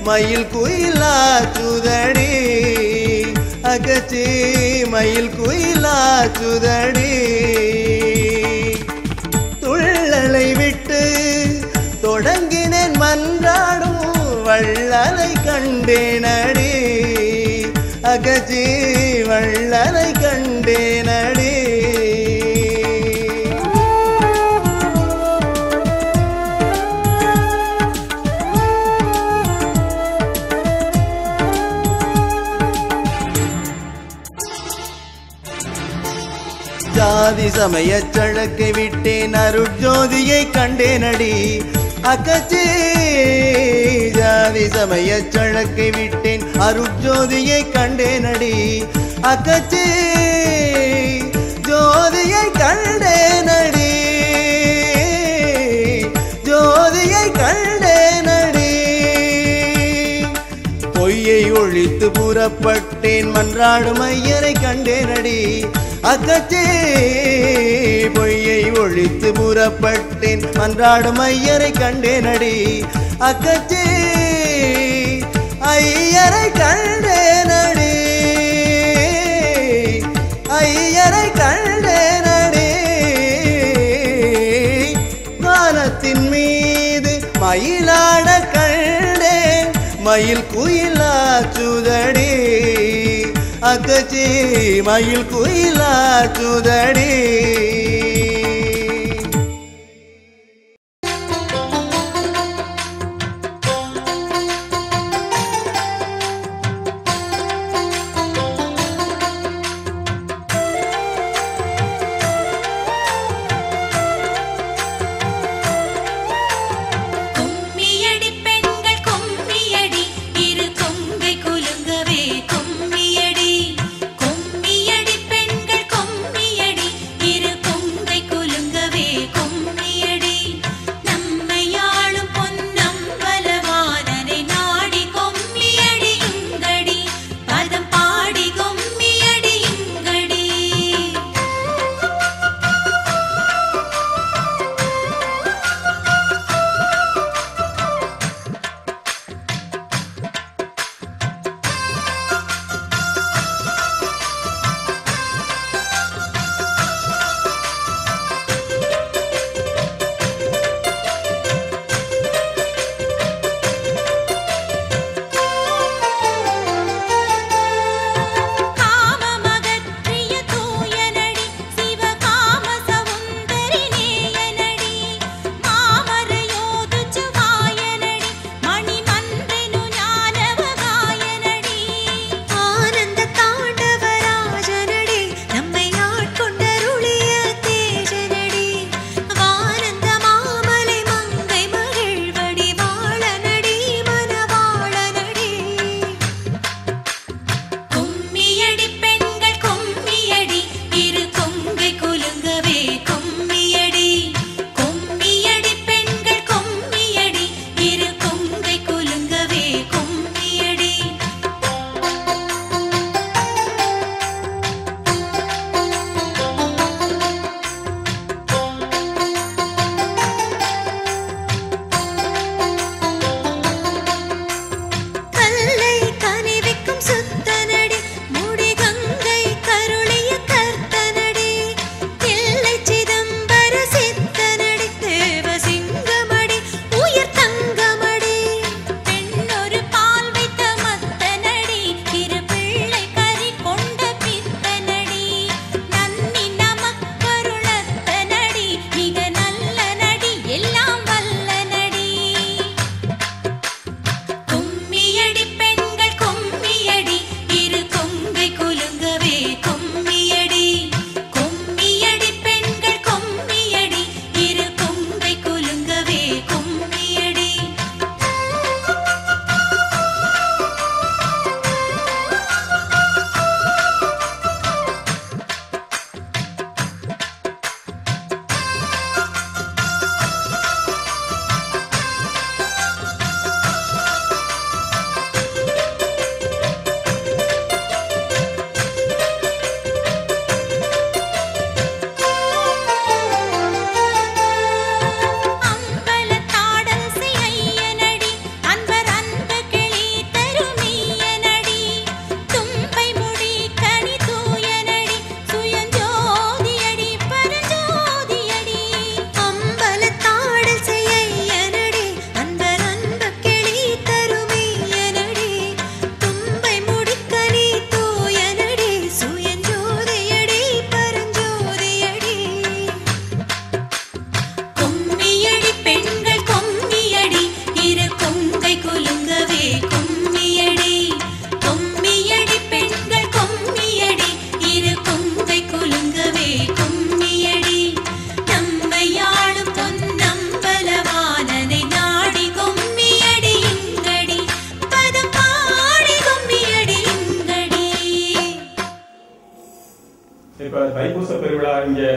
மயில் குயிலாச்சுதடி அகச்சி மயில் குயிலாச்சுதடி துள்ளலை விட்டு தொடங்கினேன் மன்றாடும் வள்ளலை கண்டேனடி அகச்சி வள்ளலை கண்டேனடி ஜாதி சமய சழக்கை விட்டேன் அருட்ஜோதியை கண்டேனடி அகச்சி ஜாதி சமய சழக்கை விட்டேன் அருட்ஜோதியை கண்டேனடி அகச்சி ஜோதியை கண்டேனடி ஜோதியை கண்டேனடி பொய்யை ஒழித்து புறப்பட்டேன் மன்றாடும் ஐயரை கண்டேனடி அகச்சி பொய்யை ஒழித்து புறப்பட்டேன் மன்றாடும் ஐயரை கண்டேனடி அகச்சி ஐயரை கண்டேனடி ஐயரை கண்டேனடி வானத்தின் மீது மயிலாட கண்டேன் மயில் குயிலாச்சுதடி அகச்சி மயில் குயிலாச்சுதடி கும்மியடி பெண்கள் கும்மியடி இரு கொங்கை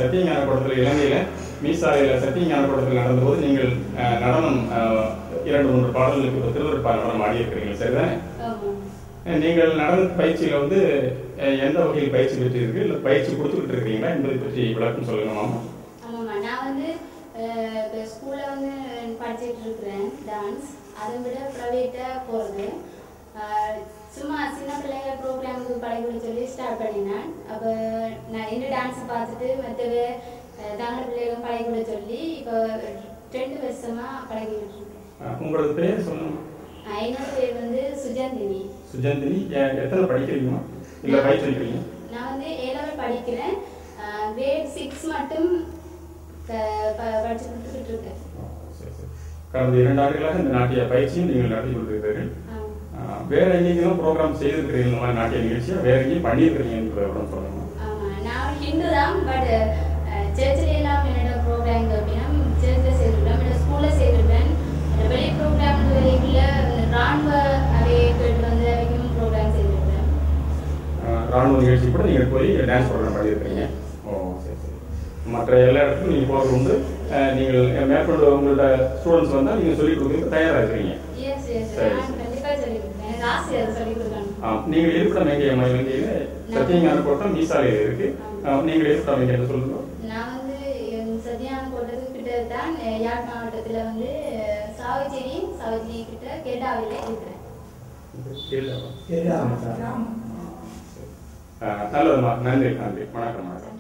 சத்தியஞான கூடத்தில் இலங்கையில் மீசாலையில் சத்தியஞான கூடத்தில் நடந்தபோது நீங்கள் நடனம் 2-3 பாடல்களுக்கு இப்போ திருவருட்பா நடனம் ஆடி இருக்கிறீங்க, சரிதானே? நீங்கள் நடன பயிற்சியில் வந்து எந்த வகையில் பயிற்சி பெற்றீர்கள், இல்லை பயிற்சி கொடுத்துக்கிட்டு இருக்கிறீங்களா என்பதை பற்றி விளக்கம் சொல்லுங்க மாமா. ஆமாம்மா, நான் வந்து ஸ்கூலில் வந்து படிச்சுட்டு இருக்கிறேன் டான்ஸ். அதை விட ப்ரைவேட்டாக போகிறது. சும்மா சின்ன பிள்ளைங்க ப்ரோக்ராமுக்கு பழகி சொல்லி ஸ்டார்ட் பண்ணினேன். அப்போ நான் என்ன டான்ஸை பார்த்துட்டு மற்றவ தமிழ் பிள்ளைகளும் பழகி சொல்லி இப்போ 2 வருஷமாக பழகிட்டு இருக்கேன். உங்களோட பேர் சொல்லுங்க. என்னோட பேர் வந்து சுஜந்தினி. சுஜந்தினி, எத்தனை படிக்கிறீங்களா இல்லை படிச்சிருக்கீங்க? நான் வந்து A-level படிக்கிறேன். grade 6 மட்டும் படிச்சு கொடுத்துக்கிட்டு இருக்கேன். கடந்த 2 ஆண்டுகளாக இந்த நாட்டிய பயிற்சியும் நீங்கள் நடத்தி கொண்டிருக்கிறீர்கள். வேற எங்கேயும் ப்ரோக்ராம் செய்திருக்கிறீங்களா நாட்டிய நிகழ்ச்சியா? வேற எங்கேயும் பண்ணியிருக்கிறீங்கன்னு சொல்லுங்க. நான் ஹிந்து தான், பட் சர்ச்சில் எல்லாம் என்னோட ப்ரோக்ராம் அப்படின்னா சர்ச்சில் செய்திருக்கேன், என்னோட ஸ்கூலில் செய்திருக்கேன். வெளி ப்ரோக்ராம் வரைக்குள்ள ராணுவ அதை கேட்டு வந்து வரைக்கும் ப்ரோக்ராம் செய்திருக்கேன். ராணுவ நிகழ்ச்சி கூட நீங்கள் போய் டான்ஸ் ப்ரோக்ராம் பண்ணியிருக்கிறீங்க. ஓ சரி சரி. மற்ற எல்லா இடத்துக்கும் நீங்கள் போகிறது உண்டு. நீங்கள் மேற்கொண்டு உங்களோட ஸ்டூடெண்ட்ஸ் வந்தால் நீங்கள் சொல்லிக் கொடுக்குறதுக்கு தயாராக இருக்கிறீங்க. நீங்கள் இருப்பிடம் எங்கே இலங்கையில்? சத்தியஞான கோட்டம் மீசாலையில் இருக்கு. நீங்கள் இருப்பிடம் எங்கே சொல்லுங்க. நான் வந்து சத்தியஞான கோட்டத்துக்கு கிட்ட தான் யாழ் மாவட்டத்தில் வந்து சாவச்சேரி கிட்ட கேட்டாவில இருக்கிறேன். நல்லதுமா, நன்றி நன்றி, வணக்கம் வணக்கம்.